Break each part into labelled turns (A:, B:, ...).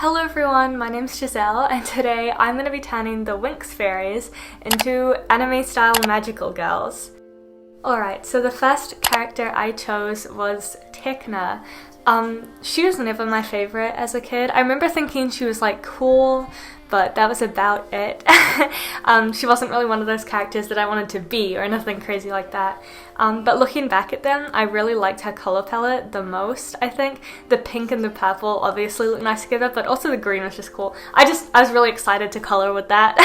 A: Hello everyone, my name's Giselle and today I'm going to be turning the Winx fairies into anime style magical girls. Alright, so the first character I chose was Tecna. She was never my favourite as a kid. I remember thinking she was like cool, but that was about it. She wasn't really one of those characters that I wanted to be or anything crazy like that. But looking back at them, I really liked her colour palette the most, I think. The pink and the purple obviously look nice together, but also the green was just cool. I was really excited to colour with that,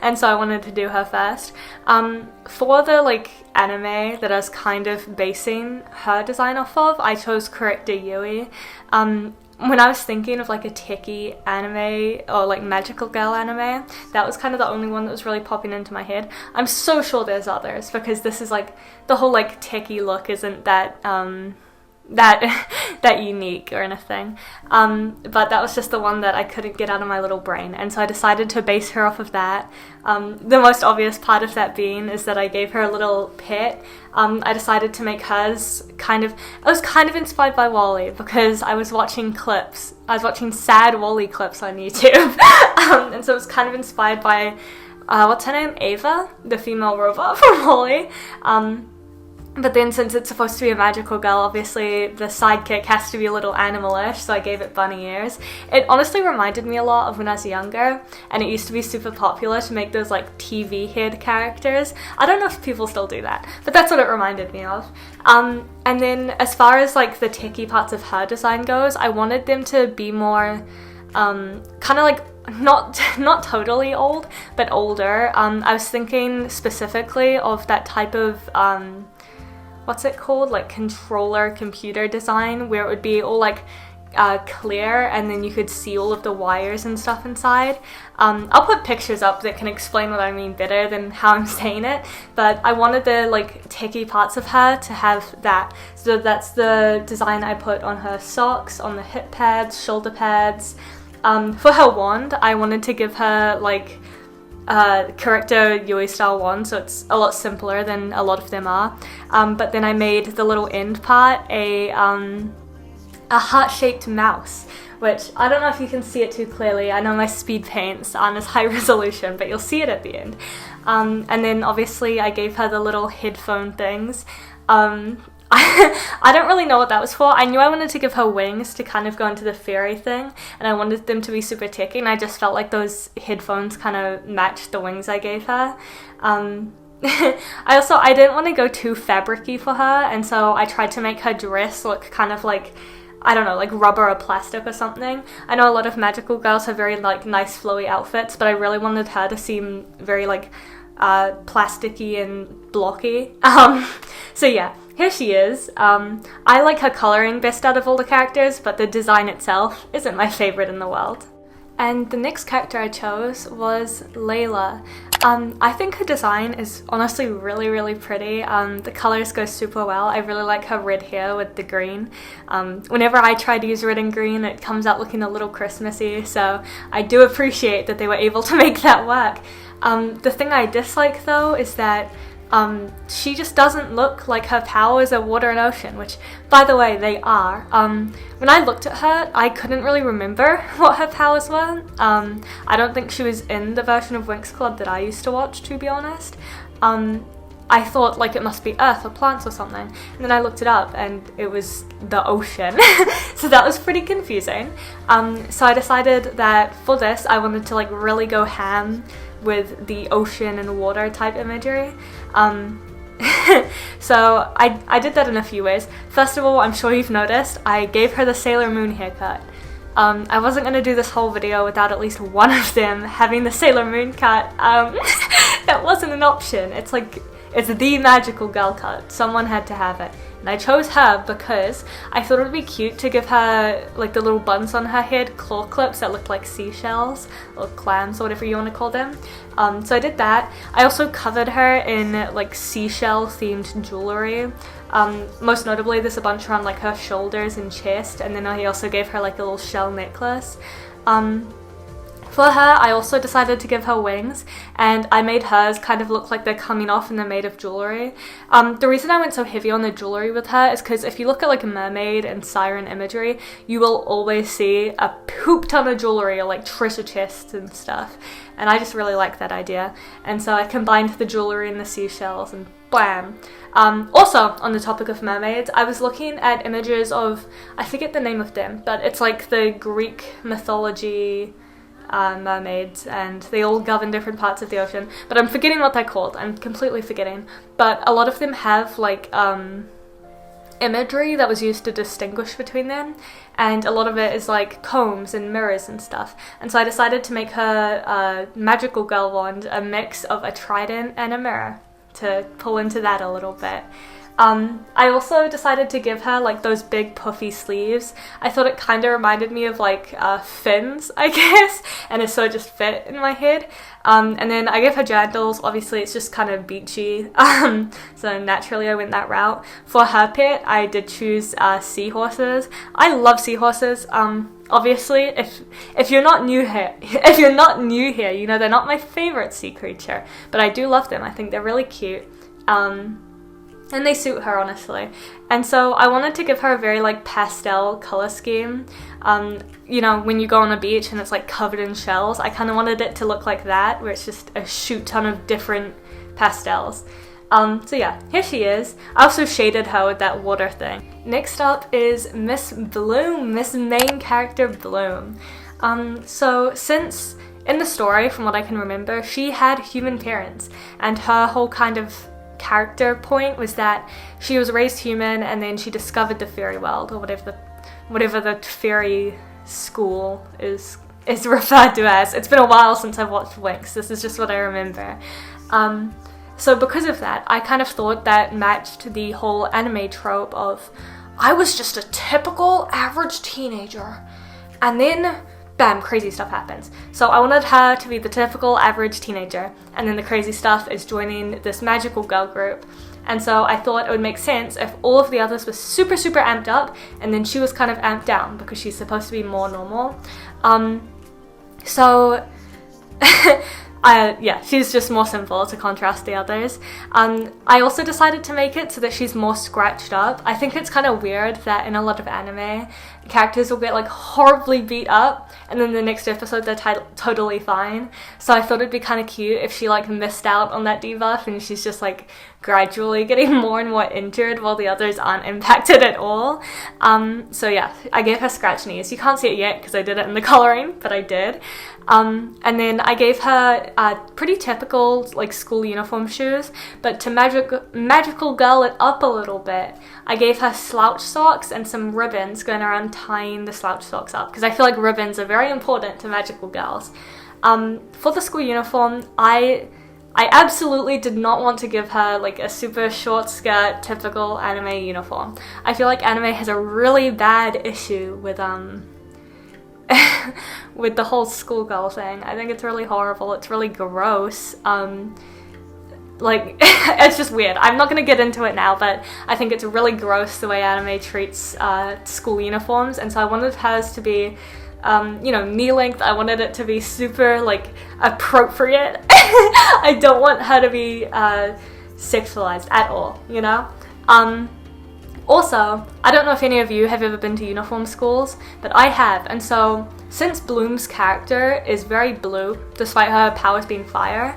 A: and so I wanted to do her first. For the anime that I was kind of basing her design off of, I chose Corrector Yui. When I was thinking of a techie anime or magical girl anime, that was kind of the only one that was really popping into my head. I'm so sure there's others because this is the whole techie look isn't that that unique or anything. But that was just the one that I couldn't get out of my little brain, and so I decided to base her off of that. The most obvious part of that being is that I gave her a little pet. I decided to make hers I was kind of inspired by Wally because I was watching sad Wally clips on YouTube. And so it was kind of inspired by, what's her name? Ava, the female robot from Wally. But then since it's supposed to be a magical girl, obviously the sidekick has to be a little animalish, so I gave it bunny ears. It honestly reminded me a lot of when I was younger, and it used to be super popular to make those TV head characters. I don't know if people still do that, but that's what it reminded me of. And then as far as the techie parts of her design goes, I wanted them to be more kind of not totally old, but older. I was thinking specifically of that type of what's it called? Controller computer design, where it would be all clear and then you could see all of the wires and stuff inside. I'll put pictures up that can explain what I mean better than how I'm saying it, but I wanted the techie parts of her to have that. So that's the design I put on her socks, on the hip pads, shoulder pads. For her wand, I wanted to give her Corrector Yui style wand, so it's a lot simpler than a lot of them are. But then I made the little end part a heart-shaped mouse, which I don't know if you can see it too clearly. I know my speed paints aren't as high resolution, but you'll see it at the end. And then obviously I gave her the little headphone things. I don't really know what that was for. I knew I wanted to give her wings to kind of go into the fairy thing, and I wanted them to be super techy, and I just felt like those headphones kind of matched the wings I gave her. I didn't want to go too fabric-y for her, and so I tried to make her dress look kind of I don't know, rubber or plastic or something. I know a lot of magical girls have very nice flowy outfits, but I really wanted her to seem very plasticky and blocky. So yeah, here she is. I like her colouring best out of all the characters, but the design itself isn't my favourite in the world. And the next character I chose was Layla. I think her design is honestly really, really pretty. The colours go super well. I really like her red hair with the green. Whenever I try to use red and green, it comes out looking a little Christmassy, so I do appreciate that they were able to make that work. The thing I dislike though is that she just doesn't look like her powers are water and ocean, which, by the way, they are. When I looked at her, I couldn't really remember what her powers were. I don't think she was in the version of Winx Club that I used to watch, to be honest. I thought it must be earth or plants or something, and then I looked it up and it was the ocean. So that was pretty confusing. So I decided that for this I wanted to really go ham with the ocean and water type imagery. So I did that in a few ways. First of all, I'm sure you've noticed, I gave her the Sailor Moon haircut. I wasn't going to do this whole video without at least one of them having the Sailor Moon cut. That wasn't an option. It's the magical girl cut. Someone had to have it. And I chose her because I thought it would be cute to give her the little buns on her head, claw clips that looked like seashells or clams or whatever you want to call them. So I did that. I also covered her in seashell themed jewelry. Most notably there's a bunch around her shoulders and chest, and then I also gave her a little shell necklace. For her, I also decided to give her wings, and I made hers kind of look like they're coming off and they're made of jewellery. The reason I went so heavy on the jewellery with her is because if you look at like a mermaid and siren imagery, you will always see a poop ton of jewellery or like treasure chests and stuff, and I just really like that idea, and so I combined the jewellery and the seashells and blam. Also, on the topic of mermaids, I was looking at images of, I forget the name of them, but it's like the Greek mythology mermaids, and they all govern different parts of the ocean, but I'm forgetting what they're called. I'm completely forgetting, but a lot of them have like imagery that was used to distinguish between them, and a lot of it is like combs and mirrors and stuff, and so I decided to make her magical girl wand a mix of a trident and a mirror to pull into that a little bit. I also decided to give her like those big puffy sleeves. I thought it kind of reminded me of like fins, I guess, and it so just fit in my head. And then I gave her jandals. Obviously it's just kind of beachy, so naturally I went that route. For her pet, I did choose seahorses. I love seahorses. Obviously, if you're not new here, you know they're not my favorite sea creature, but I do love them. I think they're really cute. And they suit her, honestly. And so I wanted to give her a very like pastel color scheme. You know, when you go on a beach and it's like covered in shells, I kind of wanted it to look like that, where it's just a shoot ton of different pastels. So yeah, here she is. I also shaded her with that water thing. Next up is Miss Bloom, Miss main character Bloom. So since in the story, from what I can remember, she had human parents, and her whole kind of character point was that she was raised human and then she discovered the fairy world, or whatever the fairy school is referred to as. It's been a while since I've watched Winx. This is just what I remember. So because of that, I kind of thought that matched the whole anime trope of I was just a typical average teenager, and then bam, crazy stuff happens. So I wanted her to be the typical average teenager, and then the crazy stuff is joining this magical girl group. And so I thought it would make sense if all of the others were super, super amped up, and then she was kind of amped down because she's supposed to be more normal. Yeah, she's just more simple to contrast the others. I also decided to make it so that she's more scratched up. I think it's kind of weird that in a lot of anime, characters will get like horribly beat up and then the next episode they're totally fine. So I thought it'd be kind of cute if she like missed out on that debuff and she's just like gradually getting more and more injured while the others aren't impacted at all. So yeah, I gave her scratch knees. You can't see it yet because I did it in the coloring, but I did. And then I gave her pretty typical like school uniform shoes, but to magical girl it up a little bit, I gave her slouch socks and some ribbons going around tying the slouch socks up, because I feel like ribbons are very important to magical girls. For the school uniform, I absolutely did not want to give her like a super short skirt typical anime uniform. I feel like anime has a really bad issue with with the whole schoolgirl thing. I think it's really horrible. It's really gross. Like, it's just weird. I'm not gonna get into it now, but I think it's really gross the way anime treats school uniforms, and so I wanted hers to be you know, knee length. I wanted it to be super like appropriate. I don't want her to be sexualized at all, you know? Also, I don't know if any of you have ever been to uniform schools, but I have, and so since Bloom's character is very blue, despite her powers being fire,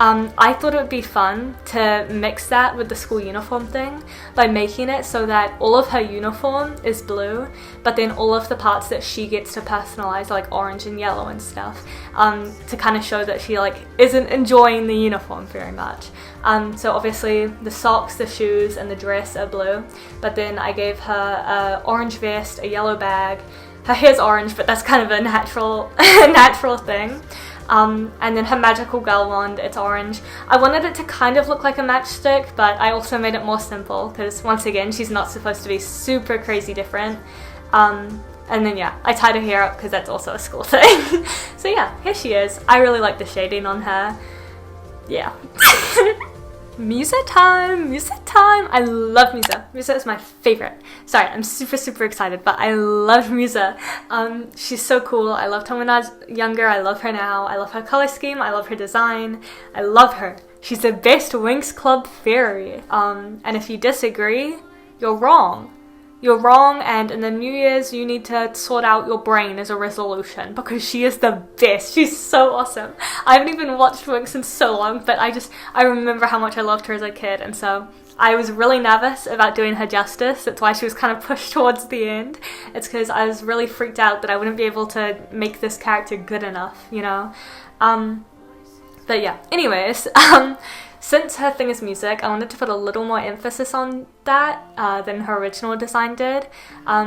A: I thought it would be fun to mix that with the school uniform thing by making it so that all of her uniform is blue, but then all of the parts that she gets to personalize, like orange and yellow and stuff, to kind of show that she like isn't enjoying the uniform very much. So obviously the socks, the shoes, and the dress are blue, but then I gave her a orange vest, a yellow bag. Her hair's orange, but that's kind of a natural thing. And then her magical girl wand, it's orange. I wanted it to kind of look like a matchstick, but I also made it more simple because, once again, she's not supposed to be super crazy different. And then yeah, I tied her hair up because that's also a school thing. So yeah, here she is. I really like the shading on her. Yeah. Musa time! Musa time! I love Musa. Musa is my favorite. Sorry, I'm super excited, but I love Musa. She's so cool. I loved her when I was younger. I love her now. I love her color scheme. I love her design. I love her. She's the best Winx Club fairy. And if you disagree, you're wrong. You're wrong, and in the New Year's you need to sort out your brain as a resolution, because she is the best. She's so awesome. I haven't even watched Winx in so long, but I remember how much I loved her as a kid, and so I was really nervous about doing her justice. That's why she was kind of pushed towards the end. It's because I was really freaked out that I wouldn't be able to make this character good enough, you know? But yeah, anyways, since her thing is music, I wanted to put a little more emphasis on that than her original design did.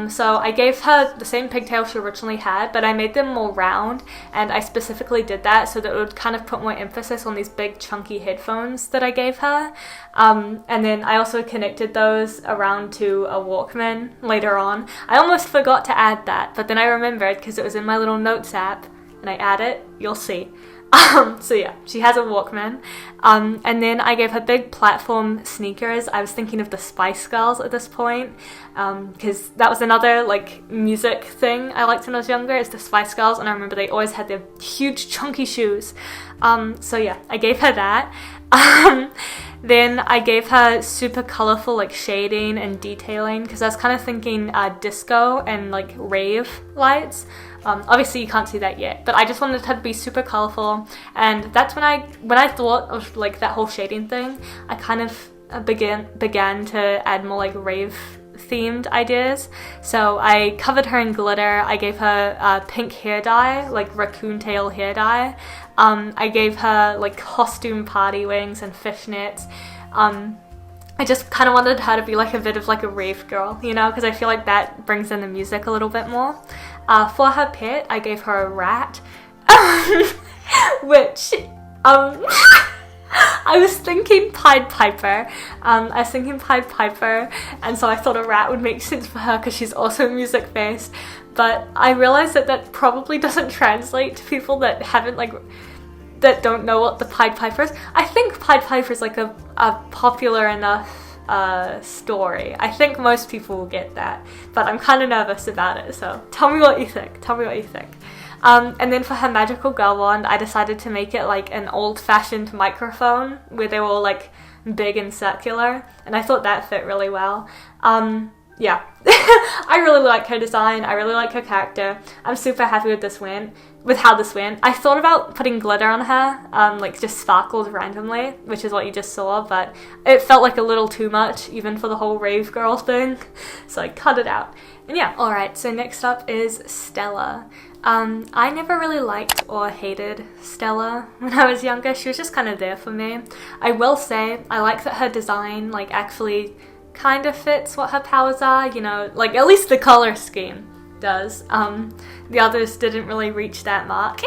A: So I gave her the same pigtails she originally had, but I made them more round, and I specifically did that so that it would kind of put more emphasis on these big chunky headphones that I gave her. And then I also connected those around to a Walkman later on. I almost forgot to add that, but then I remembered because it was in my little notes app, and I add it, you'll see. So yeah, she has a Walkman. And then I gave her big platform sneakers. I was thinking of the Spice Girls at this point, because that was another like music thing I liked when I was younger, is the Spice Girls, and I remember they always had their huge chunky shoes. So yeah, I gave her that. Then I gave her super colourful like shading and detailing, because I was kind of thinking disco and like rave lights. Obviously you can't see that yet, but I just wanted her to be super colourful, and that's when I thought of like that whole shading thing, I kind of began to add more like rave themed ideas. So I covered her in glitter. I gave her pink hair dye, like raccoon tail hair dye. I gave her like costume party wings and fishnets. I just kind of wanted her to be like a bit of like a rave girl, you know, because I feel like that brings in the music a little bit more. For her pet, I gave her a rat, which, I was thinking Pied Piper. And so I thought a rat would make sense for her because she's also music-based. But I realized that probably doesn't translate to people that haven't that don't know what the Pied Piper is. I think Pied Piper is like a popular enough story. I think most people will get that, but I'm kind of nervous about it, so tell me what you think. And then for her magical girl wand, I decided to make it like an old-fashioned microphone where they were all like big and circular, and I thought that fit really well. Yeah. I really like her design. I really like her character. I'm super happy with how this went. I thought about putting glitter on her, like just sparkled randomly, which is what you just saw, but it felt like a little too much, even for the whole rave girl thing, so I cut it out. And yeah, alright, so next up is Stella. I never really liked or hated Stella when I was younger. She was just kind of there for me. I will say, I like that her design, like, actually kind of fits what her powers are, you know, like at least the color scheme does. The others didn't really reach that mark,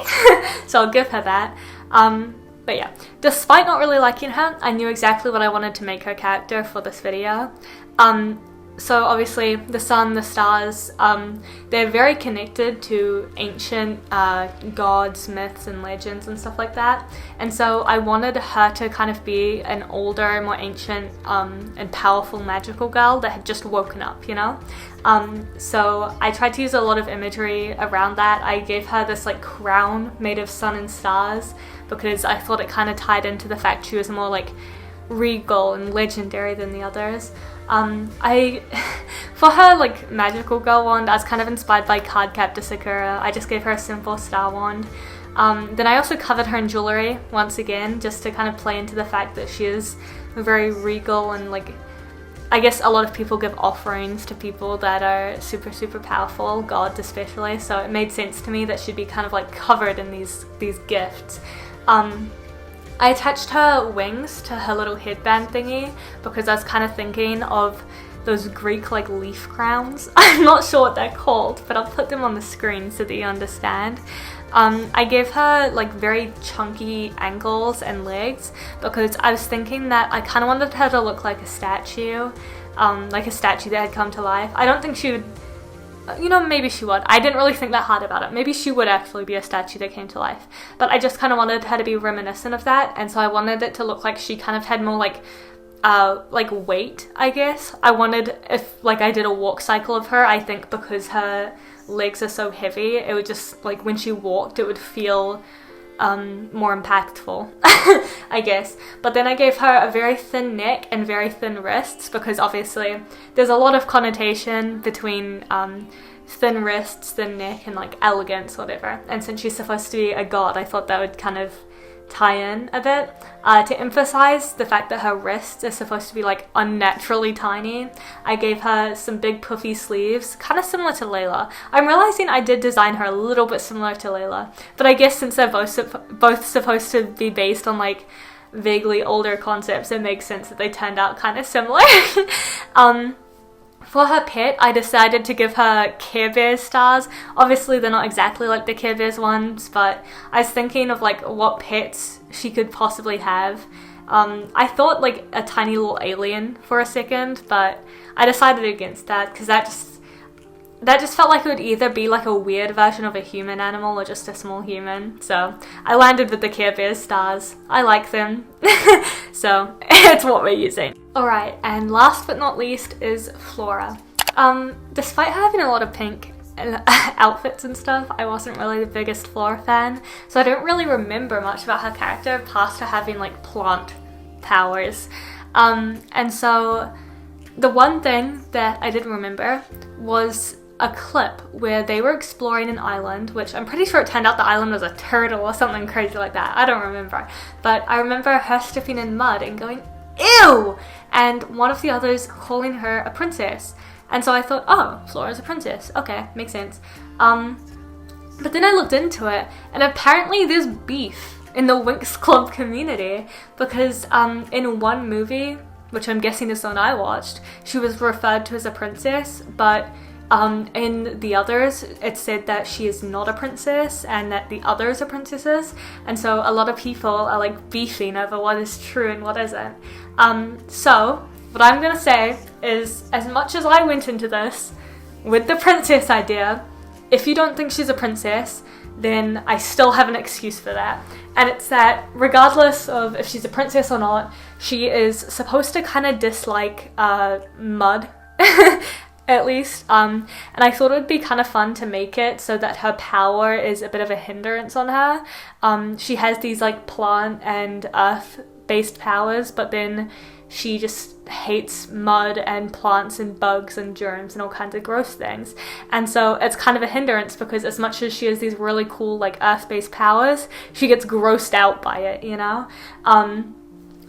A: so I'll give her that. But yeah, despite not really liking her, I knew exactly what I wanted to make her character for this video. So obviously the sun, the stars, they're very connected to ancient gods, myths and legends and stuff like that, and so I wanted her to kind of be an older, more ancient and powerful magical girl that had just woken up, you know? So I tried to use a lot of imagery around that. I gave her this like crown made of sun and stars because I thought it kind of tied into the fact she was more like regal and legendary than the others. For her like magical girl wand, I was kind of inspired by Cardcaptor Sakura. I just gave her a simple star wand. Then I also covered her in jewelry once again, just to kind of play into the fact that she is very regal, and like I guess a lot of people give offerings to people that are super powerful, gods especially, so it made sense to me that she'd be kind of like covered in these gifts. I attached her wings to her little headband thingy because I was kind of thinking of those Greek like leaf crowns. I'm not sure what they're called, but I'll put them on the screen so that you understand. I gave her like very chunky ankles and legs because I was thinking that I kind of wanted her to look like a statue that had come to life. I don't think she would you know, maybe she would. I didn't really think that hard about it. Maybe she would actually be a statue that came to life. But I just kind of wanted her to be reminiscent of that, and so I wanted it to look like she kind of had more like weight, I guess. I wanted, if like I did a walk cycle of her, I think because her legs are so heavy, it would just, like, when she walked, it would feel more impactful, I guess. But then I gave her a very thin neck and very thin wrists, because obviously there's a lot of connotation between thin wrists, thin neck, and like elegance, whatever. And since she's supposed to be a god, I thought that would kind of tie in a bit to emphasize the fact that her wrists are supposed to be like unnaturally tiny. I gave her some big puffy sleeves, kind of similar to Layla. I'm realizing I did design her a little bit similar to Layla, but I guess since they're both supposed to be based on like vaguely older concepts, it makes sense that they turned out kind of similar. For her pet, I decided to give her Care Bears stars. Obviously, they're not exactly like the Care Bears ones, but I was thinking of like what pets she could possibly have. I thought like a tiny little alien for a second, but I decided against that because that just felt like it would either be like a weird version of a human animal or just a small human. So I landed with the Care Bears stars. I like them. So it's what we're using. Alright, and last but not least is Flora. Despite having a lot of pink outfits and stuff, I wasn't really the biggest Flora fan, so I don't really remember much about her character past her having like plant powers. And so the one thing that I did remember was a clip where they were exploring an island, which I'm pretty sure it turned out the island was a turtle or something crazy like that. I don't remember. But I remember her stepping in mud and going, ew! And one of the others calling her a princess. And so I thought, oh, Flora's a princess. Okay, makes sense. But then I looked into it, and apparently there's beef in the Winx Club community because in one movie, which I'm guessing is the one I watched, she was referred to as a princess, but in the others, it said that she is not a princess and that the others are princesses, and so a lot of people are like beefing over what is true and what isn't. So what I'm gonna say is, as much as I went into this with the princess idea, if you don't think she's a princess, then I still have an excuse for that. And it's that regardless of if she's a princess or not, she is supposed to kind of dislike mud. At least, and I thought it would be kind of fun to make it so that her power is a bit of a hindrance on her. She has these like plant and earth based powers, but then she just hates mud and plants and bugs and germs and all kinds of gross things. And so it's kind of a hindrance because as much as she has these really cool like earth based powers, she gets grossed out by it, you know?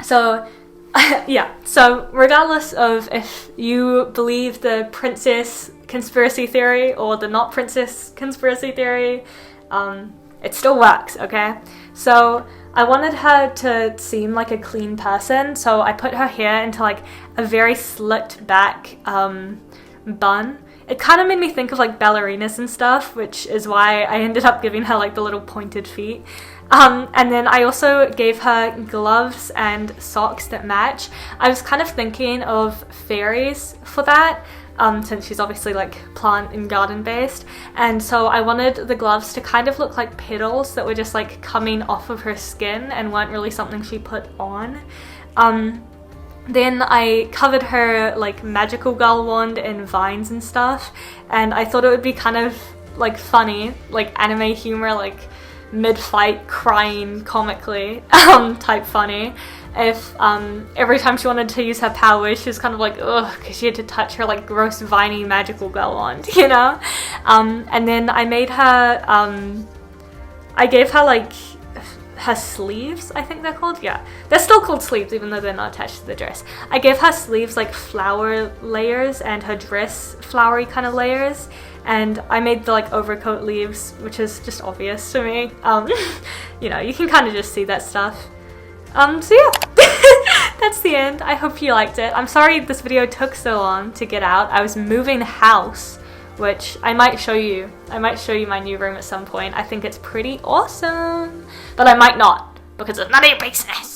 A: So yeah, so regardless of if you believe the princess conspiracy theory or the not princess conspiracy theory, it still works, okay? So I wanted her to seem like a clean person, so I put her hair into like a very slicked back bun. It kind of made me think of like ballerinas and stuff, which is why I ended up giving her like the little pointed feet. And then I also gave her gloves and socks that match. I was kind of thinking of fairies for that, since she's obviously like plant and garden based. And so I wanted the gloves to kind of look like petals that were just like coming off of her skin and weren't really something she put on. Then I covered her like magical girl wand in vines and stuff, and I thought it would be kind of like funny, like anime humor, like mid-fight crying comically type funny, if every time she wanted to use her powers she was kind of like ugh, because she had to touch her like gross viney magical girl wand, you know? And then I made her I gave her like her sleeves, I think they're called. Yeah, they're still called sleeves even though they're not attached to the dress. I gave her sleeves like flower layers and her dress flowery kind of layers, and I made the like overcoat leaves, which is just obvious to me. You know, you can kind of just see that stuff. So yeah, that's the end. I hope you liked it. I'm sorry this video took so long to get out. I was moving house, which I might show you. I might show you my new room at some point. I think it's pretty awesome, but I might not because it's none of your business.